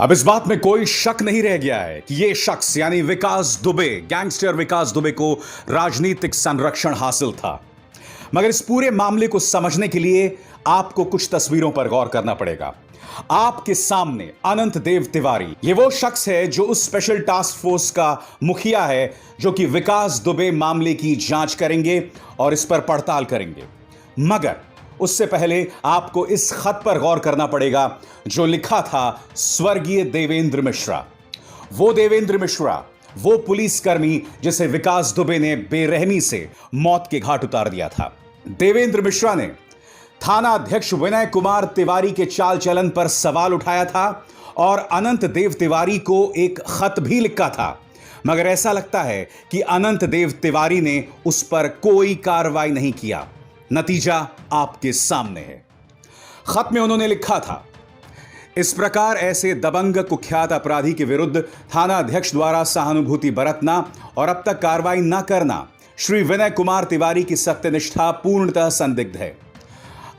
अब इस बात में कोई शक नहीं रह गया है कि यह शख्स यानी विकास दुबे, गैंगस्टर विकास दुबे को राजनीतिक संरक्षण हासिल था। मगर इस पूरे मामले को समझने के लिए आपको कुछ तस्वीरों पर गौर करना पड़ेगा। आपके सामने अनंत देव तिवारी, ये वो शख्स है जो उस स्पेशल टास्क फोर्स का मुखिया है जो कि विकास दुबे मामले की जांच करेंगे और इस पर पड़ताल करेंगे। मगर उससे पहले आपको इस खत पर गौर करना पड़ेगा जो लिखा था स्वर्गीय देवेंद्र मिश्रा। वो देवेंद्र मिश्रा, वो पुलिसकर्मी जिसे विकास दुबे ने बेरहमी से मौत के घाट उतार दिया था। देवेंद्र मिश्रा ने थाना अध्यक्ष विनय कुमार तिवारी के चाल चलन पर सवाल उठाया था और अनंत देव तिवारी को एक खत भी लिखा था। मगर ऐसा लगता है कि अनंत देव तिवारी ने उस पर कोई कार्रवाई नहीं किया। नतीजा आपके सामने है। खत में उन्होंने लिखा था, इस प्रकार ऐसे दबंग कुख्यात अपराधी के विरुद्ध थाना अध्यक्ष द्वारा सहानुभूति बरतना और अब तक कार्रवाई न करना श्री विनय कुमार तिवारी की सत्यनिष्ठा पूर्णतः संदिग्ध है।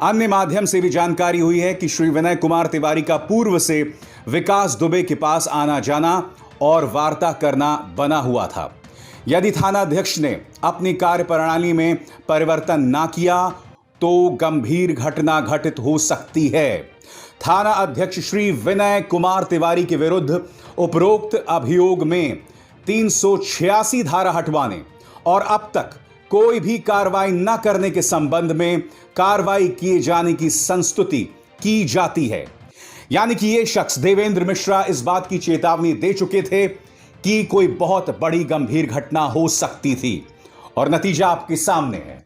अन्य माध्यम से भी जानकारी हुई है कि श्री विनय कुमार तिवारी का पूर्व से विकास दुबे के पास आना जाना और वार्ता करना बना हुआ था। यदि थाना अध्यक्ष ने अपनी कार्यप्रणाली में परिवर्तन ना किया तो गंभीर घटना घटित हो सकती है। थाना अध्यक्ष श्री विनय कुमार तिवारी के विरुद्ध उपरोक्त अभियोग में 386 धारा हटवाने और अब तक कोई भी कार्रवाई न करने के संबंध में कार्रवाई किए जाने की संस्तुति की जाती है। यानी कि यह शख्स देवेंद्र मिश्रा इस बात की चेतावनी दे चुके थे कि कोई बहुत बड़ी गंभीर घटना हो सकती थी और नतीजा आपके सामने है।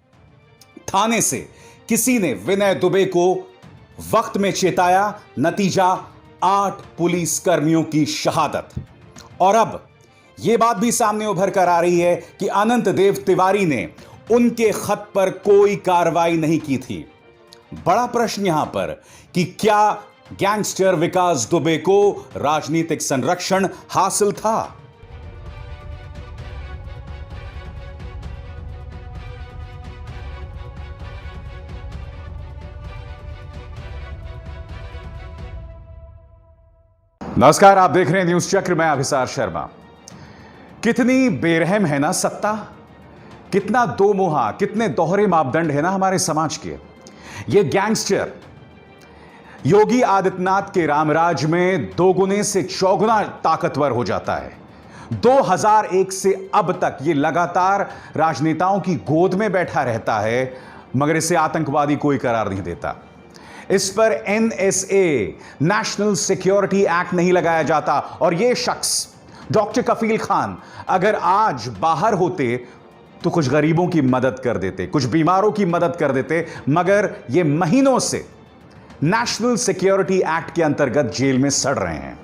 थाने से किसी ने विनय दुबे को वक्त में चेताया, नतीजा 8 पुलिस कर्मियों की शहादत। और अब यह बात भी सामने उभर कर आ रही है कि अनंत देव तिवारी ने उनके खत पर कोई कार्रवाई नहीं की थी। बड़ा प्रश्न यहां पर कि क्या गैंगस्टर विकास दुबे को राजनीतिक संरक्षण हासिल था? नमस्कार, आप देख रहे हैं न्यूज चक्र। मैं अभिसार शर्मा। कितनी बेरहम है ना सत्ता, कितना दो मुहा, कितने दोहरे मापदंड है ना हमारे समाज के। ये गैंगस्टर योगी आदित्यनाथ के रामराज में दोगुने से चौगुना ताकतवर हो जाता है। 2001 से अब तक ये लगातार राजनेताओं की गोद में बैठा रहता है, मगर इसे आतंकवादी कोई करार नहीं देता। इस पर NSA, नेशनल सिक्योरिटी एक्ट नहीं लगाया जाता। और यह शख्स डॉक्टर कफील खान अगर आज बाहर होते तो कुछ गरीबों की मदद कर देते, कुछ बीमारों की मदद कर देते, मगर ये महीनों से नेशनल सिक्योरिटी एक्ट के अंतर्गत जेल में सड़ रहे हैं।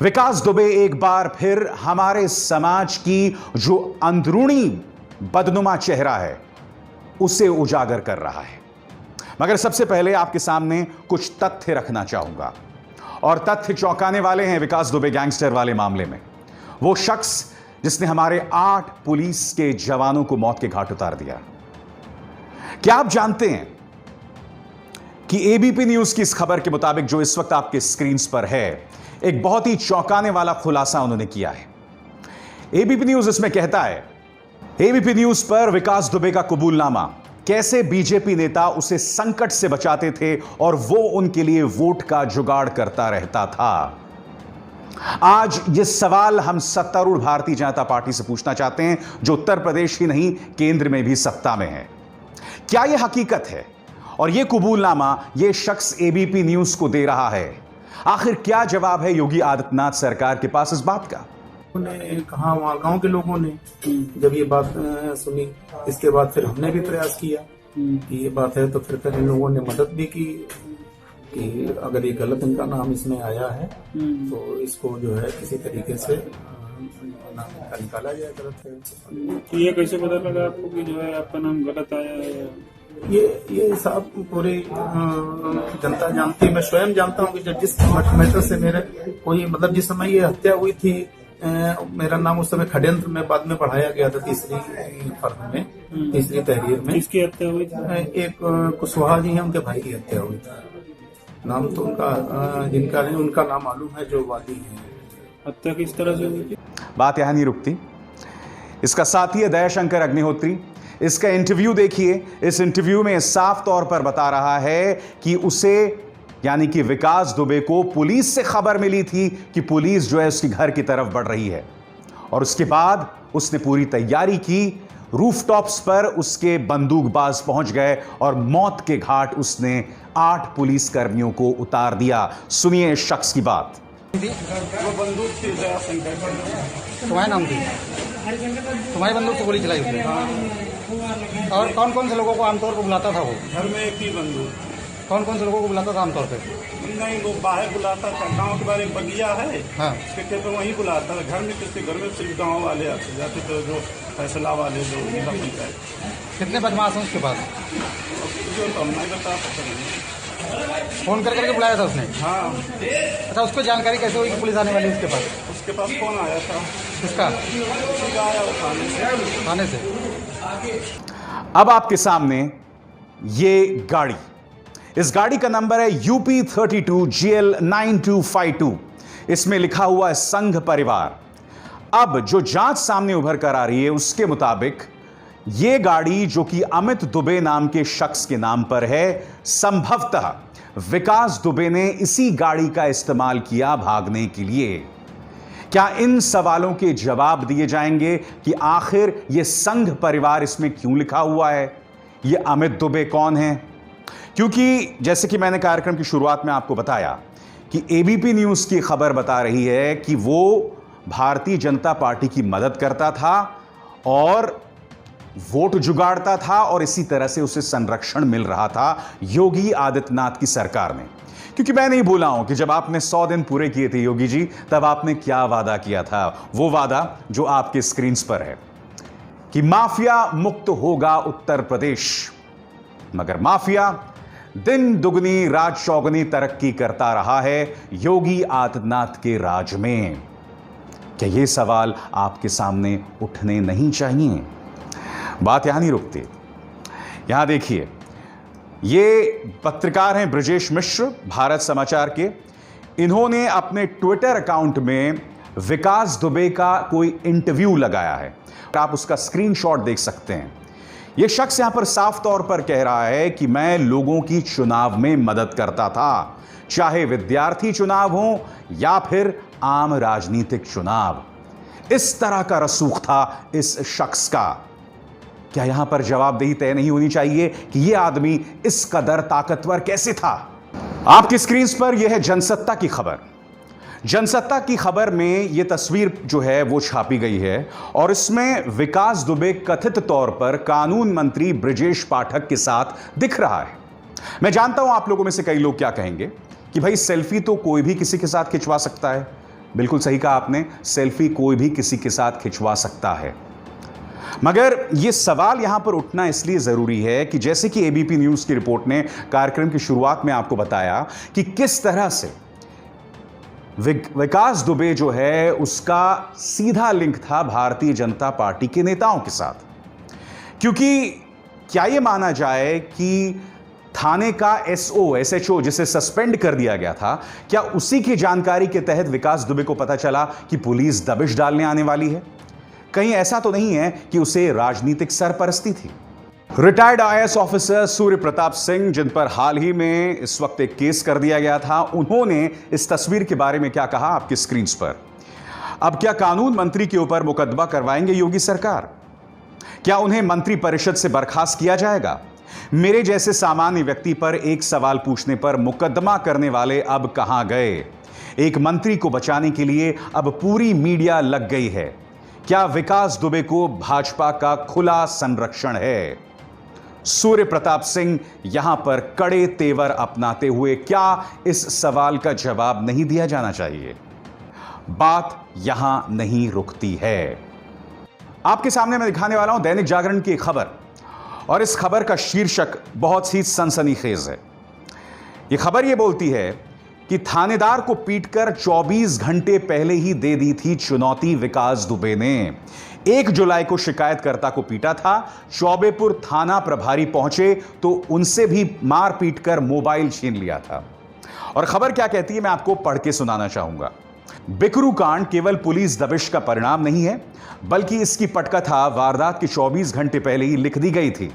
विकास दुबे एक बार फिर हमारे समाज की जो अंदरूनी बदनुमा चेहरा है उसे उजागर कर रहा है। मगर सबसे पहले आपके सामने कुछ तथ्य रखना चाहूंगा और तथ्य चौंकाने वाले हैं। विकास दुबे गैंगस्टर वाले मामले में वो शख्स जिसने हमारे 8 पुलिस के जवानों को मौत के घाट उतार दिया। क्या आप जानते हैं कि ABP न्यूज की इस खबर के मुताबिक जो इस वक्त आपके स्क्रीन पर है, एक बहुत ही चौंकाने वाला खुलासा उन्होंने किया है। ABP न्यूज इसमें कहता है, ABP न्यूज पर विकास दुबे का कबूलनामा, कैसे बीजेपी नेता उसे संकट से बचाते थे और वो उनके लिए वोट का जुगाड़ करता रहता था। आज ये सवाल हम सत्तारूढ़ भारतीय जनता पार्टी से पूछना चाहते हैं जो उत्तर प्रदेश ही नहीं केंद्र में भी सत्ता में है। क्या यह हकीकत है और यह कबूलनामा ये शख्स ABP न्यूज को दे रहा है? आखिर क्या जवाब है योगी आदित्यनाथ सरकार के पास इस बात का? ने कहा, वहाँ गांव के लोगों ने जब ये बात सुनी, इसके बाद फिर हमने भी प्रयास किया कि ये बात है, तो फिर इन लोगों ने मदद भी की कि अगर ये गलत इनका नाम इसमें आया है तो इसको जो है किसी तरीके से नाम निकाला जाए। गलत है तो ये कैसे पता लगा आपको कि जो है आपका नाम गलत आया है? ये साहब पूरी जनता जानती है, मैं स्वयं जानता हूँ कि जब जिस मैटर से मेरे कोई मतलब जिस समय ये हत्या हुई थी, मेरा नाम उस समय षड्यंत्र में बाद में बढ़ाया गया था, तीसरी फर्द में, तीसरी तहरीर में। किसकी हत्या हुई थी? एक कुशवाहा जी हैं, उनके भाई की हत्या हुई थी। नाम तो उनका जिनका नहीं उनका नाम मालूम है, जो वादी है। हत्या किस तरह से हुई थी? बात यहां नहीं रुकती। इसका साथी है दयाशंकर अग्निहोत्री। इसका इंटरव्यू देखिए। इस इंटरव्यू में साफ तौर पर बता रहा है कि उसे यानी कि विकास दुबे को पुलिस से खबर मिली थी कि पुलिस जो है उसके घर की तरफ बढ़ रही है, और उसके बाद उसने पूरी तैयारी की। रूफटॉप्स पर उसके बंदूकबाज पहुंच गए और मौत के घाट उसने 8 पुलिस कर्मियों को उतार दिया। सुनिए इस शख्स की बात। वो बंदूक थी दयाशंकर की। तुम्हारे नाम थी? तुम्हारी बंदूक से गोली चलाई उसने? और कौन कौन से लोगों को आमतौर पर बुलाता था वो? घर में एक ही बंदूक। कौन कौन से लोगों को बुलाता था आमतौर पे? नहीं, वो बाहर बुलाता था। गांव के बारे में बगिया है, हाँ। उसके खेत में वहीं बुलाता था। घर में किसी घर में सिर्फ गांव वाले आते जाते थे, जो फैसला वाले जो जिला पंचायत। कितने बदमाश हैं उसके पास? जो तो हम नहीं बता सकते। फोन कर करके बुलाया था उसने? हाँ, अच्छा, उसको जानकारी कैसे हुई कि पुलिस आने वाली है उसके पास? उसके पास फोन आया था। किसका? उसी का आया वो थाने से। थाने से। अब आपके सामने ये गाड़ी, इस गाड़ी का नंबर है UP32 GL 9252। इसमें लिखा हुआ है संघ परिवार। अब जो जांच सामने उभर कर आ रही है उसके मुताबिक यह गाड़ी जो कि अमित दुबे नाम के शख्स के नाम पर है, संभवतः विकास दुबे ने इसी गाड़ी का इस्तेमाल किया भागने के लिए। क्या इन सवालों के जवाब दिए जाएंगे कि आखिर यह संघ परिवार इसमें क्यों लिखा हुआ है? यह अमित दुबे कौन है? क्योंकि जैसे कि मैंने कार्यक्रम की शुरुआत में आपको बताया कि ABP न्यूज की खबर बता रही है कि वो भारतीय जनता पार्टी की मदद करता था और वोट जुगाड़ता था, और इसी तरह से उसे संरक्षण मिल रहा था योगी आदित्यनाथ की सरकार में। क्योंकि मैं नहीं भूला हूं कि जब आपने 100 दिन पूरे किए थे योगी जी, तब आपने क्या वादा किया था। वो वादा जो आपके स्क्रीन पर है कि माफिया मुक्त होगा उत्तर प्रदेश। मगर माफिया दिन दुगनी रात चौगुनी तरक्की करता रहा है योगी आदित्यनाथ के राज में। क्या ये सवाल आपके सामने उठने नहीं चाहिए? बात यहां नहीं रुकती। यहां देखिए, ये पत्रकार हैं ब्रजेश मिश्र, भारत समाचार के। इन्होंने अपने ट्विटर अकाउंट में विकास दुबे का कोई इंटरव्यू लगाया है। आप उसका स्क्रीनशॉट देख सकते हैं। यह शख्स यहां पर साफ तौर पर कह रहा है कि मैं लोगों की चुनाव में मदद करता था, चाहे विद्यार्थी चुनाव हो या फिर आम राजनीतिक चुनाव। इस तरह का रसूख था इस शख्स का। क्या यहां पर जवाबदेही तय नहीं होनी चाहिए कि यह आदमी इस कदर ताकतवर कैसे था? आपकी स्क्रीन पर यह है जनसत्ता की खबर। जनसत्ता की खबर में यह तस्वीर जो है वो छापी गई है, और इसमें विकास दुबे कथित तौर पर कानून मंत्री ब्रजेश पाठक के साथ दिख रहा है। मैं जानता हूं आप लोगों में से कई लोग क्या कहेंगे कि भाई सेल्फी तो कोई भी किसी के साथ खिंचवा सकता है। बिल्कुल सही कहा आपने, सेल्फी कोई भी किसी के साथ खिंचवा सकता है। मगर यह सवाल यहां पर उठना इसलिए जरूरी है कि जैसे कि ABP न्यूज की रिपोर्ट ने कार्यक्रम की शुरुआत में आपको बताया कि किस तरह से विकास दुबे जो है उसका सीधा लिंक था भारतीय जनता पार्टी के नेताओं के साथ। क्योंकि क्या यह माना जाए कि थाने का SHO जिसे सस्पेंड कर दिया गया था, क्या उसी की जानकारी के तहत विकास दुबे को पता चला कि पुलिस दबिश डालने आने वाली है? कहीं ऐसा तो नहीं है कि उसे राजनीतिक सरपरस्ती थी? Retired IAS officer Surya Pratap Singh, जिन पर हाल ही में इस वक्त एक केस कर दिया गया था, उन्होंने इस तस्वीर के बारे में क्या कहा आपकी स्क्रीन पर। अब क्या कानून मंत्री के ऊपर मुकदमा करवाएंगे योगी सरकार? क्या उन्हें मंत्री परिषद से बर्खास्त किया जाएगा? मेरे जैसे सामान्य व्यक्ति पर एक सवाल पूछने पर मुकदमा करने वाले अब कहां गए? एक मंत्री को बचाने के लिए अब पूरी मीडिया लग गई है। क्या विकास दुबे को भाजपा का खुला संरक्षण है? सूर्य प्रताप सिंह यहां पर कड़े तेवर अपनाते हुए क्या इस सवाल का जवाब नहीं दिया जाना चाहिए? बात यहां नहीं रुकती है। आपके सामने मैं दिखाने वाला हूं दैनिक जागरण की खबर, और इस खबर का शीर्षक बहुत ही सनसनीखेज है। यह खबर यह बोलती है कि थानेदार को पीटकर 24 घंटे पहले ही दे दी थी चुनौती विकास दुबे ने। 1 जुलाई को शिकायतकर्ता को पीटा था। चौबेपुर थाना प्रभारी पहुंचे तो उनसे भी मार पीट कर मोबाइल छीन लिया था। और खबर क्या कहती है मैं आपको पढ़ के सुनाना चाहूंगा। बिकरू कांड केवल पुलिस दबिश का परिणाम नहीं है, बल्कि इसकी पटकथा वारदात के 24 घंटे पहले ही लिख दी गई थी।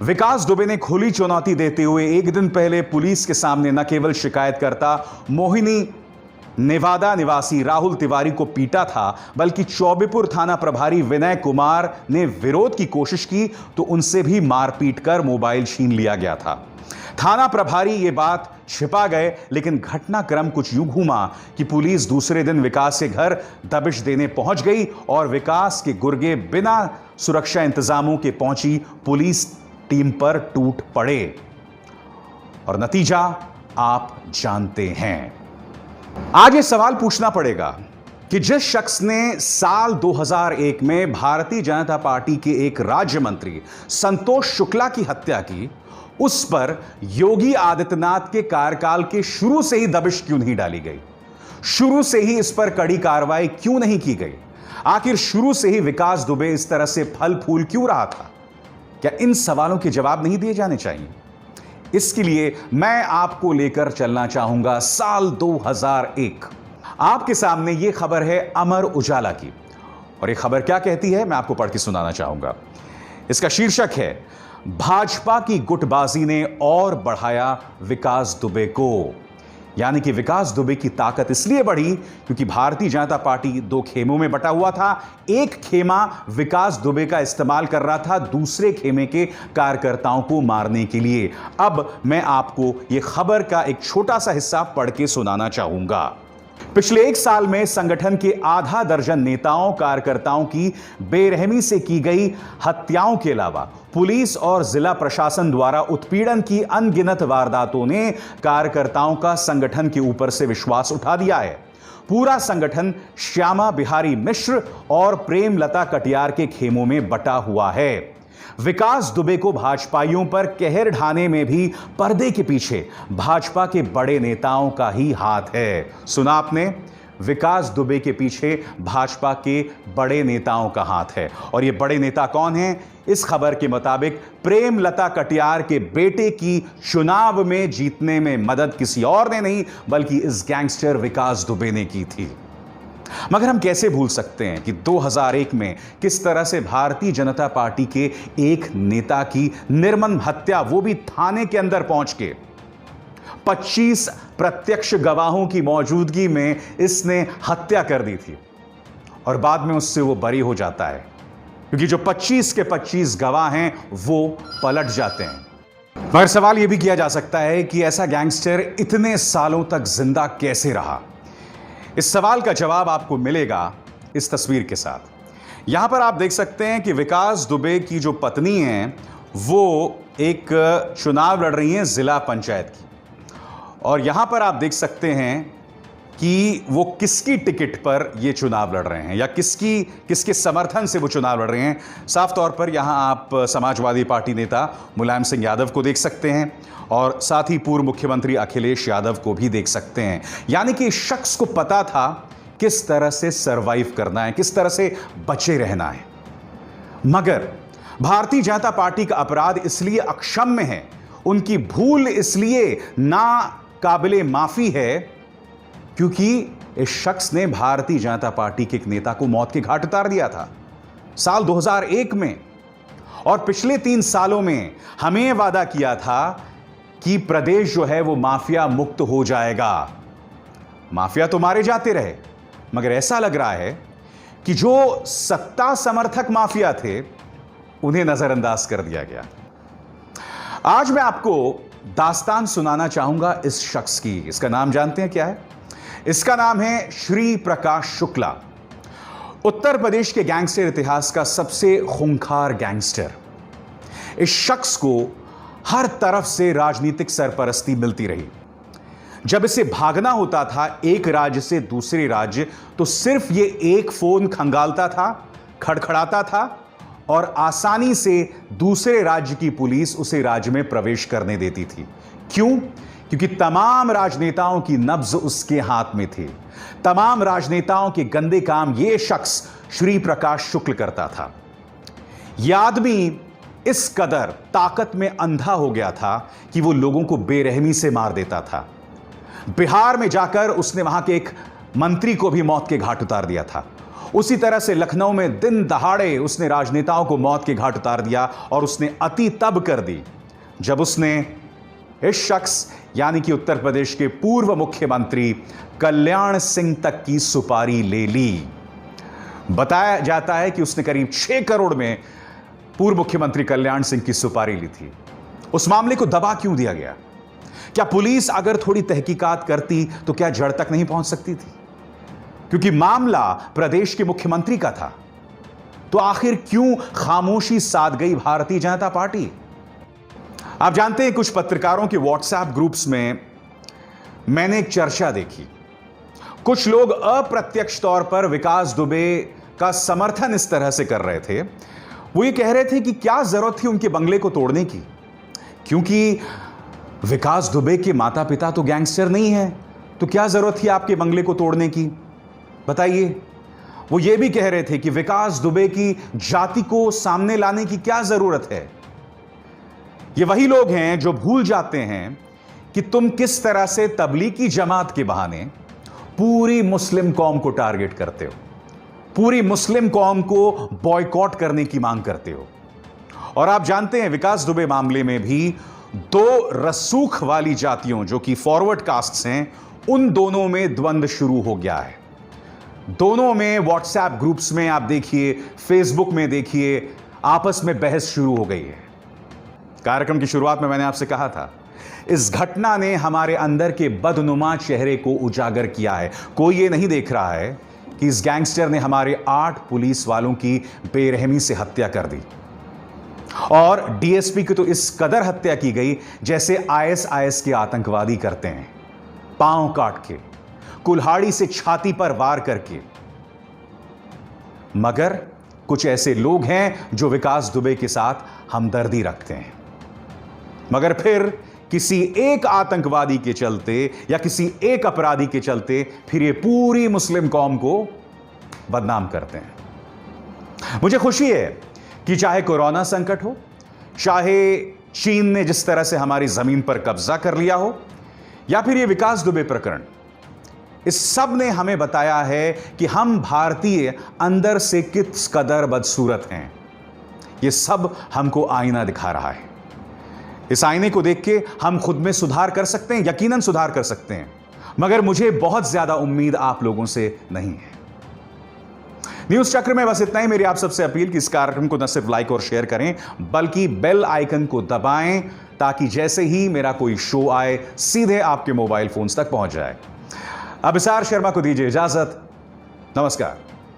विकास दुबे ने खुली चुनौती देते हुए एक दिन पहले पुलिस के सामने न केवल शिकायतकर्ता मोहिनी नेवादा निवासी राहुल तिवारी को पीटा था, बल्कि चौबेपुर थाना प्रभारी विनय कुमार ने विरोध की कोशिश की तो उनसे भी मारपीट कर मोबाइल छीन लिया गया था। थाना प्रभारी ये बात छिपा गए, लेकिन घटनाक्रम कुछ यूं घूमा कि पुलिस दूसरे दिन विकास के घर दबिश देने पहुंच गई और विकास के गुर्गे बिना सुरक्षा इंतजामों के पहुंची पुलिस टीम पर टूट पड़े और नतीजा आप जानते हैं। आज ये सवाल पूछना पड़ेगा कि जिस शख्स ने साल 2001 में भारतीय जनता पार्टी के एक राज्य मंत्री संतोष शुक्ला की हत्या की, उस पर योगी आदित्यनाथ के कार्यकाल के शुरू से ही दबिश क्यों नहीं डाली गई? शुरू से ही इस पर कड़ी कार्रवाई क्यों नहीं की गई? आखिर शुरू से ही विकास दुबे इस तरह से फल फूल क्यों रहा था? क्या इन सवालों के जवाब नहीं दिए जाने चाहिए? इसके लिए मैं आपको लेकर चलना चाहूंगा साल 2001। आपके सामने यह खबर है अमर उजाला की, और यह खबर क्या कहती है मैं आपको पढ़ के सुनाना चाहूंगा। इसका शीर्षक है भाजपा की गुटबाजी ने और बढ़ाया विकास दुबे को। यानी कि विकास दुबे की ताकत इसलिए बढ़ी क्योंकि भारतीय जनता पार्टी दो खेमों में बटा हुआ था। एक खेमा विकास दुबे का इस्तेमाल कर रहा था दूसरे खेमे के कार्यकर्ताओं को मारने के लिए। अब मैं आपको यह खबर का एक छोटा सा हिस्सा पढ़ के सुनाना चाहूंगा। पिछले एक साल में संगठन के आधा दर्जन नेताओं कार्यकर्ताओं की बेरहमी से की गई हत्याओं के अलावा पुलिस और जिला प्रशासन द्वारा उत्पीड़न की अनगिनत वारदातों ने कार्यकर्ताओं का संगठन के ऊपर से विश्वास उठा दिया है। पूरा संगठन श्यामा बिहारी मिश्र और प्रेमलता कटियार के खेमों में बटा हुआ है। विकास दुबे को भाजपाइयों पर कहर ढाने में भी पर्दे के पीछे भाजपा के बड़े नेताओं का ही हाथ है। सुना आपने? विकास दुबे के पीछे भाजपा के बड़े नेताओं का हाथ है। और ये बड़े नेता कौन हैं? इस खबर के मुताबिक प्रेमलता कटियार के बेटे की चुनाव में जीतने में मदद किसी और ने नहीं बल्कि इस गैंगस्टर विकास दुबे ने की थी। मगर हम कैसे भूल सकते हैं कि 2001 में किस तरह से भारतीय जनता पार्टी के एक नेता की निर्मम हत्या, वो भी थाने के अंदर पहुंच के 25 प्रत्यक्ष गवाहों की मौजूदगी में इसने हत्या कर दी थी और बाद में उससे वो बरी हो जाता है क्योंकि जो 25 के 25 गवाह हैं वो पलट जाते हैं। मगर सवाल यह भी किया जा सकता है कि ऐसा गैंगस्टर इतने सालों तक जिंदा कैसे रहा? इस सवाल का जवाब आपको मिलेगा इस तस्वीर के साथ। यहां पर आप देख सकते हैं कि विकास दुबे की जो पत्नी है वो एक चुनाव लड़ रही हैं जिला पंचायत की, और यहां पर आप देख सकते हैं कि वो किसकी टिकट पर ये चुनाव लड़ रहे हैं या किसके समर्थन से वो चुनाव लड़ रहे हैं। साफ तौर पर यहां आप समाजवादी पार्टी नेता मुलायम सिंह यादव को देख सकते हैं और साथ ही पूर्व मुख्यमंत्री अखिलेश यादव को भी देख सकते हैं। यानी कि इस शख्स को पता था किस तरह से सरवाइव करना है, किस तरह से बचे रहना है। मगर भारतीय जनता पार्टी का अपराध इसलिए अक्षम्य है, उनकी भूल इसलिए नाकाबिले माफी है क्योंकि इस शख्स ने भारतीय जनता पार्टी के एक नेता को मौत के घाट उतार दिया था साल 2001 में। और पिछले 3 सालों में हमें वादा किया था कि प्रदेश जो है वो माफिया मुक्त हो जाएगा। माफिया तो मारे जाते रहे, मगर ऐसा लग रहा है कि जो सत्ता समर्थक माफिया थे उन्हें नजरअंदाज कर दिया गया। आज मैं आपको दास्तान सुनाना चाहूंगा इस शख्स की। इसका नाम जानते हैं क्या है? इसका नाम है श्री प्रकाश शुक्ला। उत्तर प्रदेश के गैंगस्टर इतिहास का सबसे खूंखार गैंगस्टर। इस शख्स को हर तरफ से राजनीतिक सरपरस्ती मिलती रही। जब इसे भागना होता था एक राज्य से दूसरे राज्य तो सिर्फ ये एक फोन खंगालता था, खड़खड़ाता था और आसानी से दूसरे राज्य की पुलिस उसे राज्य में प्रवेश करने देती थी। क्यों? क्योंकि तमाम राजनेताओं की नब्ज उसके हाथ में थी। तमाम राजनेताओं के गंदे काम ये शख्स श्री प्रकाश शुक्ल करता था। यह आदमी इस कदर ताकत में अंधा हो गया था कि वो लोगों को बेरहमी से मार देता था। बिहार में जाकर उसने वहां के एक मंत्री को भी मौत के घाट उतार दिया था। उसी तरह से लखनऊ में दिन दहाड़े उसने राजनेताओं को मौत के घाट उतार दिया, और उसने अति तब कर दी जब उसने इस शख्स यानी कि उत्तर प्रदेश के पूर्व मुख्यमंत्री कल्याण सिंह तक की सुपारी ले ली। बताया जाता है कि उसने करीब 6 करोड़ में पूर्व मुख्यमंत्री कल्याण सिंह की सुपारी ली थी। उस मामले को दबा क्यों दिया गया? क्या पुलिस अगर थोड़ी तहकीकात करती तो क्या जड़ तक नहीं पहुंच सकती थी? क्योंकि मामला प्रदेश के मुख्यमंत्री का था, तो आखिर क्यों खामोशी साध गई भारतीय जनता पार्टी? आप जानते हैं, कुछ पत्रकारों के व्हाट्सएप ग्रुप्स में मैंने एक चर्चा देखी। कुछ लोग अप्रत्यक्ष तौर पर विकास दुबे का समर्थन इस तरह से कर रहे थे। वो ये कह रहे थे कि क्या जरूरत थी उनके बंगले को तोड़ने की, क्योंकि विकास दुबे के माता पिता तो गैंगस्टर नहीं है, तो क्या जरूरत थी आपके बंगले को तोड़ने की, बताइए। वो ये भी कह रहे थे कि विकास दुबे की जाति को सामने लाने की क्या जरूरत है। ये वही लोग हैं जो भूल जाते हैं कि तुम किस तरह से तबलीगी जमात के बहाने पूरी मुस्लिम कौम को टारगेट करते हो, पूरी मुस्लिम कौम को बॉयकॉट करने की मांग करते हो। और आप जानते हैं, विकास दुबे मामले में भी 2 रसूख वाली जातियों जो कि फॉरवर्ड कास्ट्स हैं, उन दोनों में द्वंद्व शुरू हो गया है। दोनों में व्हाट्सएप ग्रुप्स में आप देखिए, फेसबुक में देखिए, आपस में बहस शुरू हो गई है। कार्यक्रम की शुरुआत में मैंने आपसे कहा था, इस घटना ने हमारे अंदर के बदनुमा चेहरे को उजागर किया है। कोई ये नहीं देख रहा है कि इस गैंगस्टर ने हमारे 8 पुलिस वालों की बेरहमी से हत्या कर दी, और डीएसपी की तो इस कदर हत्या की गई जैसे आईएसआईएस के आतंकवादी करते हैं, पांव काट के, कुल्हाड़ी से छाती पर वार करके। मगर कुछ ऐसे लोग हैं जो विकास दुबे के साथ हमदर्दी रखते हैं, मगर फिर किसी एक आतंकवादी के चलते या किसी एक अपराधी के चलते फिर ये पूरी मुस्लिम कौम को बदनाम करते हैं। मुझे खुशी है कि चाहे कोरोना संकट हो, चाहे चीन ने जिस तरह से हमारी जमीन पर कब्जा कर लिया हो, या फिर ये विकास दुबे प्रकरण, इस सब ने हमें बताया है कि हम भारतीय अंदर से किस कदर बदसूरत हैं। ये सब हमको आईना दिखा रहा है। इस आईने को देख के हम खुद में सुधार कर सकते हैं, यकीनन सुधार कर सकते हैं, मगर मुझे बहुत ज्यादा उम्मीद आप लोगों से नहीं है। न्यूज चक्र में बस इतना ही। मेरी आप सबसे अपील कि इस कार्यक्रम को न सिर्फ लाइक और शेयर करें, बल्कि बेल आइकन को दबाएं, ताकि जैसे ही मेरा कोई शो आए सीधे आपके मोबाइल फोन्स तक पहुंच जाए। अभिसार शर्मा को दीजिए इजाजत। नमस्कार।